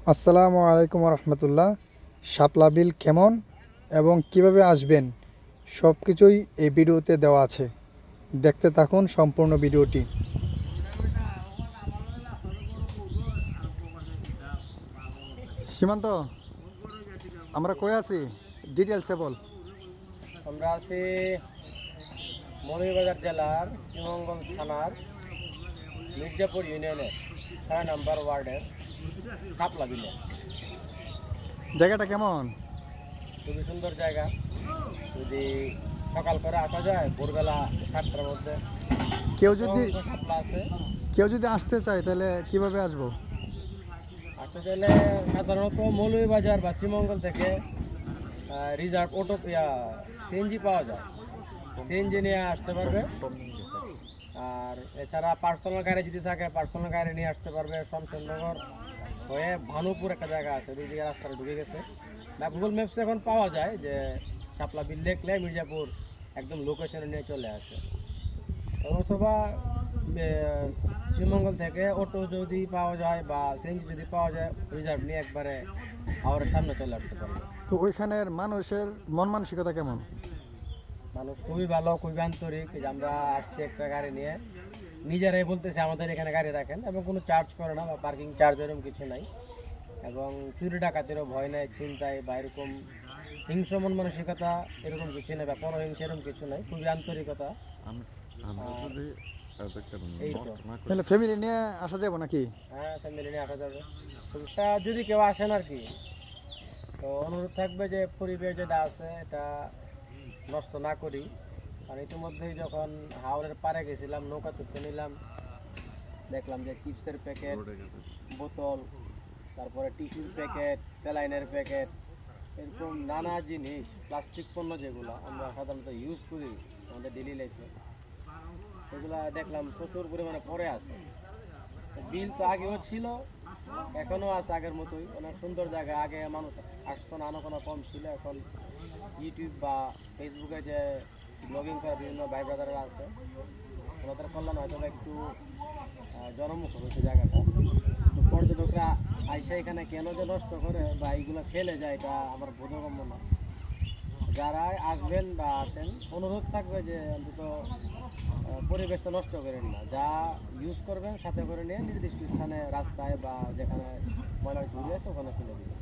আসসালামু আলাইকুম রহমতুল্লাহ। শাপলা বিল কেমন এবং কিভাবে আসবেন সব কিছুই এই ভিডিওতে দেওয়া আছে। দেখতে থাকুন সম্পূর্ণ ভিডিওটি। সীমান্ত, আমরা কই আছি? ডিটেলসে বল। আমরা আছি মৌলভীবাজার জেলার শ্রীমঙ্গল থানার মির্জাপুর ইউনিয়নের 6 নম্বর ওয়ার্ডের শাপলা বিলে। জায়গাটা কেমন? খুবই সুন্দর জায়গা। যদি সকাল করে আসা যায়, ভোরবেলা 7টার মধ্যে কেউ যদি অসংখ্য শাপলা আছে। কেউ যদি আসতে চায় তাহলে কিভাবে আসবো? আসতে চাইলে সাধারণত মৌলভীবাজার বা শ্রীমঙ্গল থেকে রিজার্ভ অটো সিএনজি পাওয়া যায়, সিএনজি নিয়ে আসতে পারবে। আর এছাড়া পার্সোনাল গাড়ি যদি থাকে, পার্সোনাল গাড়ি নিয়ে আসতে পারবে। শমশেরনগর হয়ে ভানুপুর একটা জায়গা আছে, দুই দিকে রাস্তাটা ঢুকে গেছে না, গুগল ম্যাপসে এখন পাওয়া যায় যে শাপলা বিল দেখলে মির্জাপুর একদম লোকেশনে নিয়ে চলে আসে। অথবা শ্রীমঙ্গল থেকে অটো যদি পাওয়া যায় বা সিএনজি যদি পাওয়া যায়, রিজার্ভ নিয়ে একবারে হাওড়ের সামনে চলে আসতে পারবে। তো ওইখানের মানুষের মন মানসিকতা কেমন? মানুষ খুবই ভালো, খুবই আন্তরিক। এই যে আমরা আসছি একটা গাড়ি নিয়ে, নিজেরাই বলতেছে আমাদের এখানে গাড়ি রাখেন, এবং কোনো চার্জ করে না বা পার্কিং চার্জ এরকম কিছু নাই। এবং চুরি ডাকাতেরও ভয় নেই, ছিনতাই বা এরকম হিংস্র মন মানসিকতা এরকম কিছু নেই, বা পরহিংসা এরকম কিছু নাই। খুবই আন্তরিকতা। আর এই তো। তাহলে ফ্যামিলি নিয়ে আসা যাবে নাকি? হ্যাঁ, ফ্যামিলি নিয়ে আসা যাবে। তো তা যদি কেউ আসেন আর কি, তো অনুরোধ থাকবে যে পরিবেশ যেটা আছে এটা নষ্ট না করি। আর ইতিমধ্যেই যখন হাওরের পাড়ে গেছিলাম, নৌকা তুলতে নিলাম, দেখলাম যে চিপসের প্যাকেট, বোতল, তারপরে টিস্যুর প্যাকেট, স্যালাইনের প্যাকেট, এরকম নানা জিনিস, প্লাস্টিক পণ্য যেগুলো আমরা সাধারণত ইউজ করি আমাদের ডেলি লাইফে, সেগুলা দেখলাম প্রচুর পরিমাণে পড়ে আছে। বিল তো আগেও ছিল, এখনও আছে আগের মতোই। অনেক সুন্দর জায়গা। আগে মানুষ আসতো না, আনাগোনা কম ছিল। এখন ইউটিউব বা ফেসবুকে যে ব্লগিং করা বিভিন্ন ভাই ব্রাদাররা আছে, ওনাদের কল্যাণ হয়তো বা একটু জনমুখ হয়েছে জায়গাটা। তো পর্যটকরা আইসা এখানে কেন যে নষ্ট করে বা এইগুলো ফেলে যায়, এটা আমার বোধগম্য না। যারা আসবেন বা আসেন, অনুরোধ থাকবে যে অন্তত পরিবেশটা নষ্ট করেন না। যা ইউজ করবেন সাথে করে নিয়ে নির্দিষ্ট স্থানে, রাস্তায় বা যেখানে ময়লা ঝুড়ি আছে ওখানে ফেলে দিবেন।